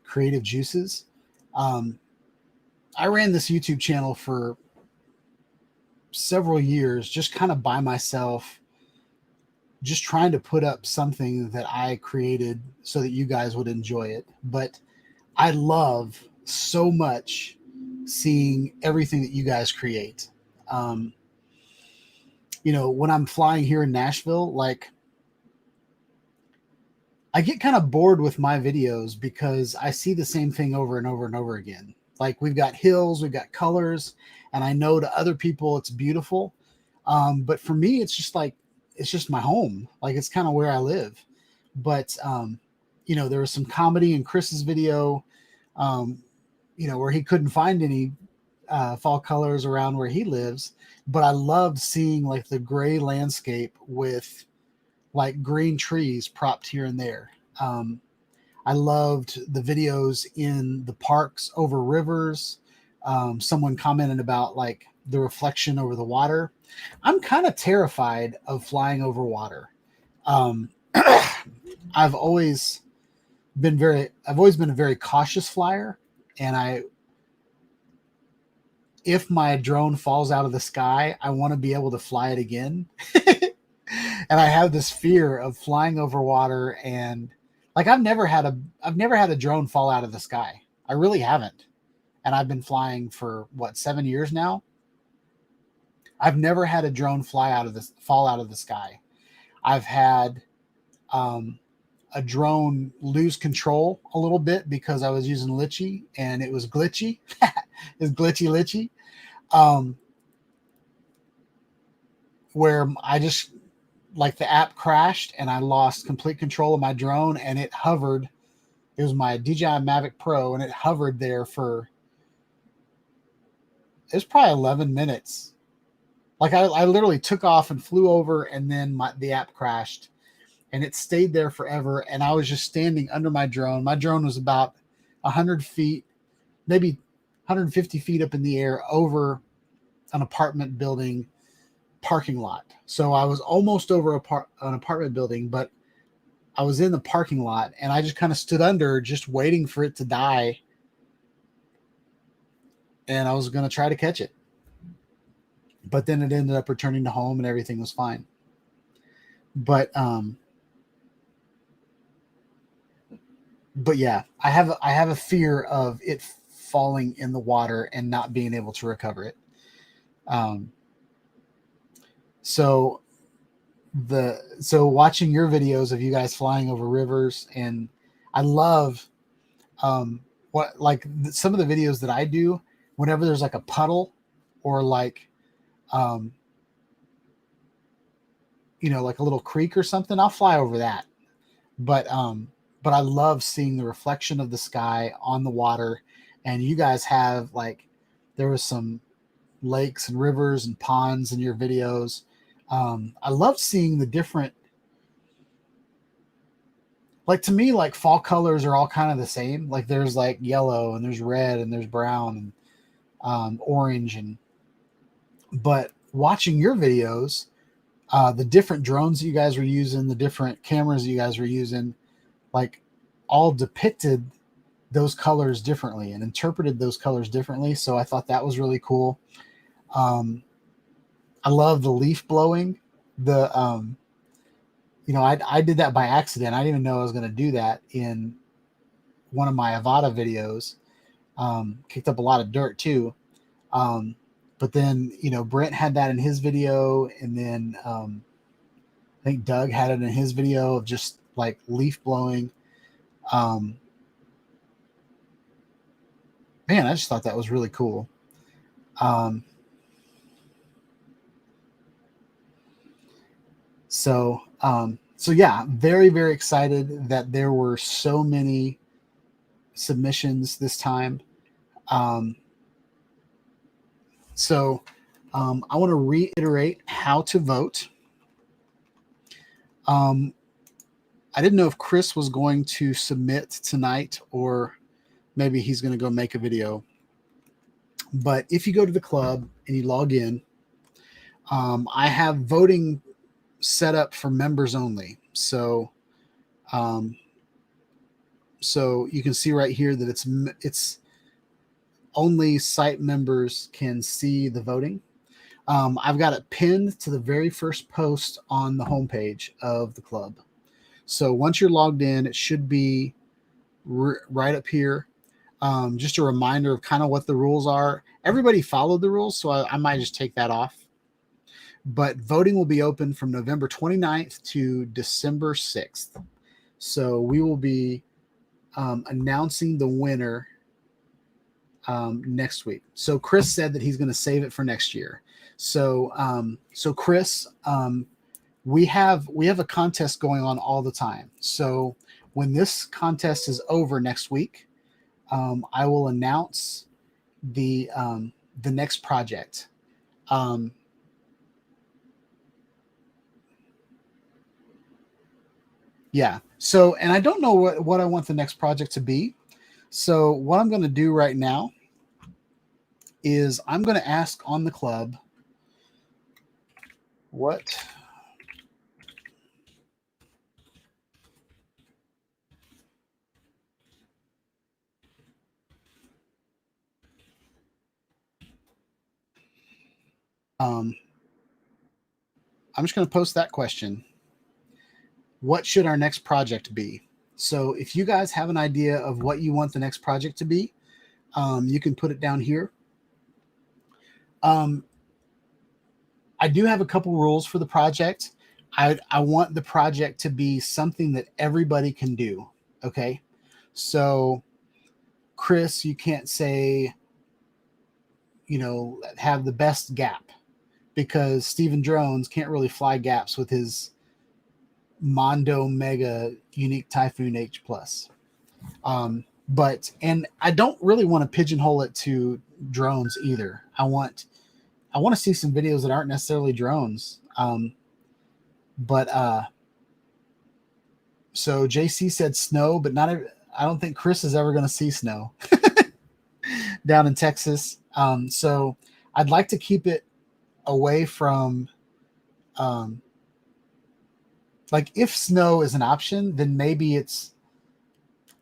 creative juices. I ran this YouTube channel for several years, just kind of by myself, just trying to put up something that I created so that you guys would enjoy it. But I love so much seeing everything that you guys create. You know, when I'm flying here in Nashville, like I get kind of bored with my videos because I see the same thing over and over and over again. Like we've got hills, we've got colors, and I know to other people it's beautiful. But for me, it's just like, it's just my home. Like it's kind of where I live. But, you know, there was some comedy in Chris's video, you know, where he couldn't find any fall colors around where he lives. But I loved seeing like the gray landscape with like green trees propped here and there. I loved the videos in the parks over rivers. Someone commented about like the reflection over the water. I'm kind of terrified of flying over water. I've always been a very cautious flyer, and if my drone falls out of the sky, I want to be able to fly it again. And I have this fear of flying over water, and like I've never had a drone fall out of the sky. I really haven't. And I've been flying for what, 7 years now. I've never had a drone fall out of the sky. I've had a drone lose control a little bit because I was using Litchi and it was glitchy. It's glitchy. Where I just, like the app crashed and I lost complete control of my drone, and it hovered. It was my DJI Mavic Pro, and it hovered there for, it was probably 11 minutes. Like I literally took off and flew over, and then the app crashed, and it stayed there forever. And I was just standing under my drone. My drone was about 100 feet, maybe 150 feet up in the air over an apartment building parking lot. So I was almost over an apartment building, but I was in the parking lot, and I just kind of stood under, just waiting for it to die. And I was going to try to catch it. But then it ended up returning to home and everything was fine. But yeah, I have a fear of it falling in the water and not being able to recover it. So watching your videos of you guys flying over rivers, and I love some of the videos that I do whenever there's like a puddle or like you know, like a little creek or something, I'll fly over that. But I love seeing the reflection of the sky on the water. And you guys have, like, there was some lakes and rivers and ponds in your videos. I love seeing the different, like, to me, like fall colors are all kind of the same. Like there's like yellow and there's red and there's brown and orange, but watching your videos, the different drones that you guys were using, the different cameras that you guys were using, like all depicted those colors differently and interpreted those colors differently. So I thought that was really cool. I love the leaf blowing. You know, I did that by accident. I didn't even know I was going to do that in one of my Avata videos. Kicked up a lot of dirt too. But then, you know, Brent had that in his video, and then I think Doug had it in his video of just like leaf blowing. Man, I just thought that was really cool. So yeah, very, very excited that there were so many submissions this time. So I want to reiterate how to vote. I didn't know if Chris was going to submit tonight or maybe he's going to go make a video. But if you go to the club and you log in, I have voting set up for members only. So, so you can see right here that it's only site members can see the voting. I've got it pinned to the very first post on the homepage of the club. So once you're logged in, it should be right up here. Just a reminder of kind of what the rules are. Everybody followed the rules, so I might just take that off. But voting will be open from November 29th to December 6th. So we will be announcing the winner next week. So Chris said that he's going to save it for next year. So so Chris, we have a contest going on all the time. So when this contest is over next week, I will announce the next project. Yeah. So, and I don't know what I want the next project to be. So what I'm going to do right now is I'm going to ask on the club what I'm just going to post that question. What should our next project be? So if you guys have an idea of what you want the next project to be, you can put it down here. I do have a couple rules for the project. I want the project to be something that everybody can do. Okay. So Chris, you can't say, you know, have the best gap, because Steven Drones can't really fly gaps with his Mondo Mega Unique Typhoon H Plus. But I don't really want to pigeonhole it to drones either. I want to see some videos that aren't necessarily drones. So JC said snow, but I don't think Chris is ever going to see snow down in Texas. So I'd like to keep it away from, like, if snow is an option, then maybe it's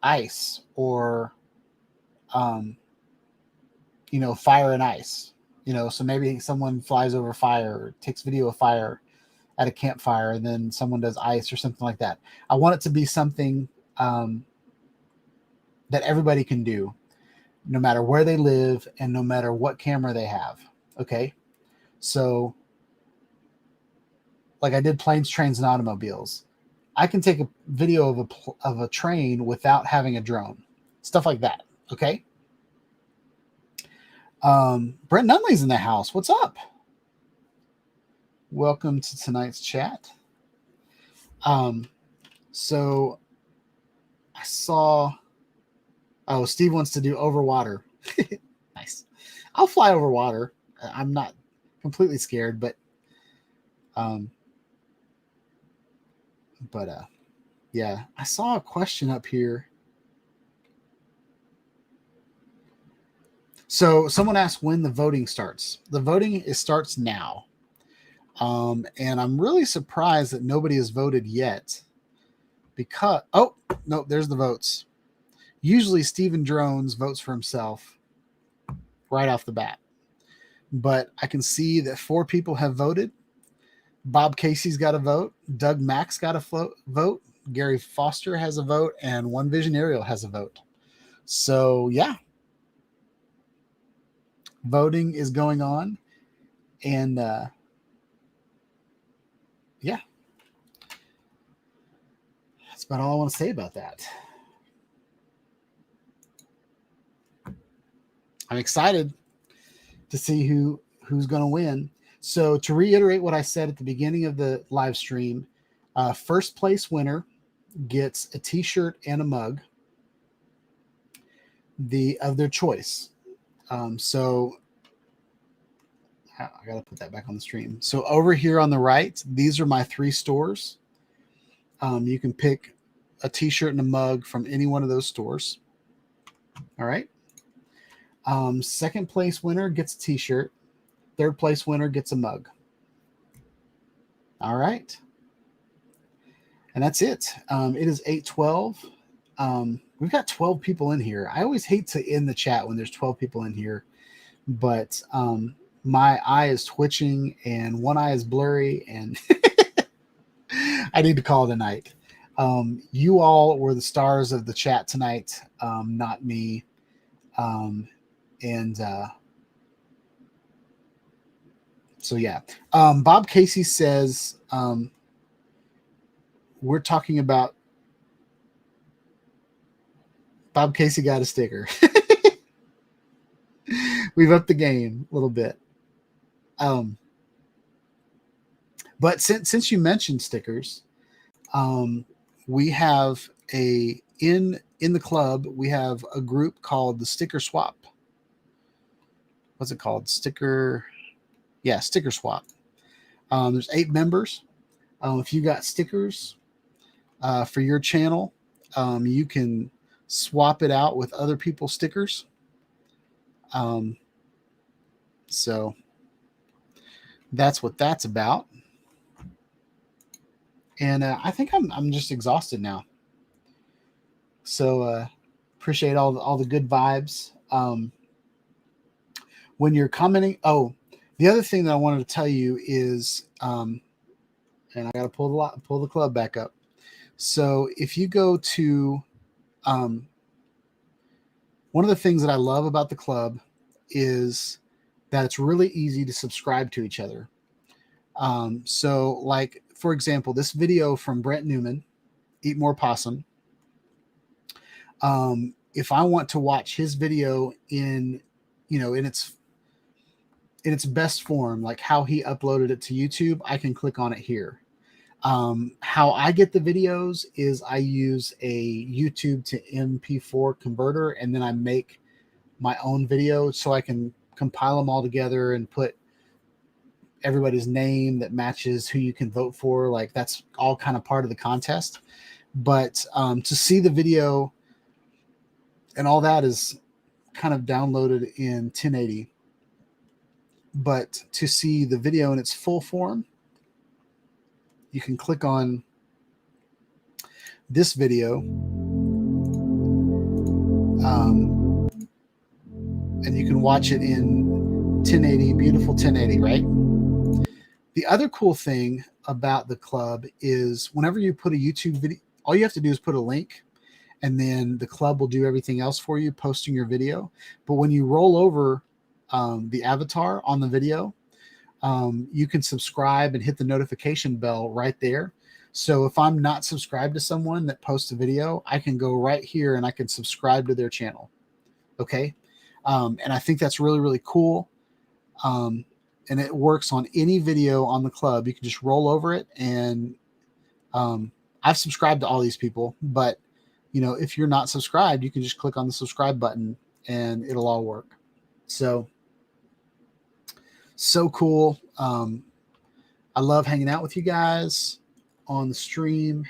ice or, you know, fire and ice, you know, so maybe someone flies over fire or takes video of fire at a campfire and then someone does ice or something like that. I want it to be something that everybody can do, no matter where they live and no matter what camera they have. Okay. So like I did planes, trains, and automobiles. I can take a video of a train without having a drone, stuff like that. Okay. Brent Nunley's in the house. What's up? Welcome to tonight's chat. So I saw, Steve wants to do over water. Nice. I'll fly over water. I'm not completely scared, but yeah, I saw a question up here. So someone asked when the voting starts. The voting starts now. And I'm really surprised that nobody has voted yet, because, oh, no, there's the votes. Usually Steven Drones votes for himself right off the bat, but I can see that 4 people have voted. Bob Casey's got a vote. Doug Mack's got a vote. Gary Foster has a vote, and One Vision Aerial has a vote. So yeah, voting is going on, and yeah, that's about all I want to say about that. I'm excited to see who's going to win. So to reiterate what I said at the beginning of the live stream, first place winner gets a t-shirt and a mug of their choice. So I got to put that back on the stream. So over here on the right, these are my 3 stores. You can pick a t-shirt and a mug from any one of those stores. All right. Second place winner gets a t-shirt. Third place winner gets a mug. All right. And that's it. It is 8:12. We've got 12 people in here. I always hate to end the chat when there's 12 people in here, but my eye is twitching and one eye is blurry, and I need to call it a night. You all were the stars of the chat tonight, not me. So yeah. Bob Casey says we're talking about Bob Casey got a sticker. We've upped the game a little bit. But since you mentioned stickers, we have in the club, we have a group called the Sticker Swap. What's it called? Sticker Swap. There's 8 members. If you got stickers for your channel, you can swap it out with other people's stickers. So that's what that's about. And I think I'm just exhausted now. So appreciate all the good vibes. When you're commenting, the other thing that I wanted to tell you is, and I got to pull the club back up. So if you go to, one of the things that I love about the club is that it's really easy to subscribe to each other. So like, for example, this video from Brent Newman, Eat More Possum. If I want to watch his video in its best form, like how he uploaded it to YouTube, I can click on it here. How I get the videos is I use a YouTube to MP4 converter, and then I make my own video so I can compile them all together and put everybody's name that matches who you can vote for. Like that's all kind of part of the contest. But to see the video and all that is kind of downloaded in 1080. But to see the video in its full form, you can click on this video, and you can watch it in 1080, beautiful 1080, right? The other cool thing about the club is whenever you put a YouTube video, all you have to do is put a link, and then the club will do everything else for you, posting your video. But when you roll over the avatar on the video, you can subscribe and hit the notification bell right there. So if I'm not subscribed to someone that posts a video, I can go right here and I can subscribe to their channel. Okay. And I think that's really, really cool. And it works on any video on the club. You can just roll over it. And I've subscribed to all these people, but if you're not subscribed, you can just click on the subscribe button and it'll all work. So cool. I love hanging out with you guys on the stream.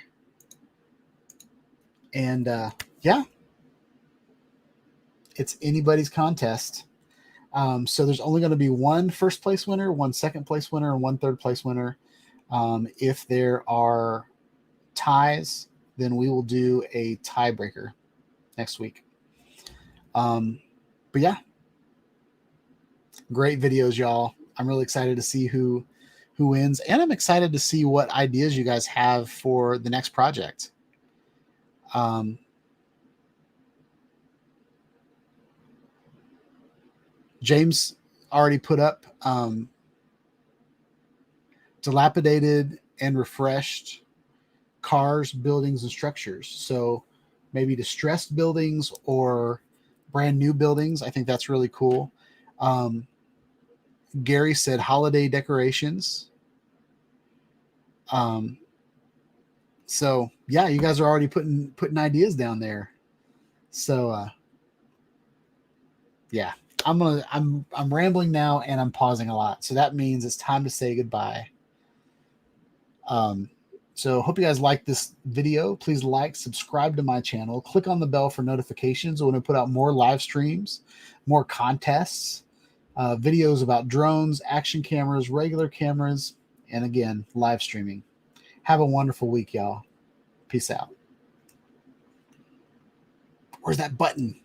And yeah, it's anybody's contest. So there's only going to be one first place winner, one second place winner, and one third place winner. If there are ties, then we will do a tiebreaker next week. But yeah, great videos, y'all. I'm really excited to see who wins, and I'm excited to see what ideas you guys have for the next project. James already put up dilapidated and refreshed cars, buildings, and structures. So maybe distressed buildings or brand new buildings. I think that's really cool. Gary said holiday decorations. So yeah, you guys are already putting ideas down there. So yeah, I'm rambling now and I'm pausing a lot. So that means it's time to say goodbye. So hope you guys like this video. Please like, subscribe to my channel, click on the bell for notifications when I put out more live streams, more contests, videos about drones, action cameras, regular cameras, and again, live streaming. Have a wonderful week, y'all. Peace out. Where's that button?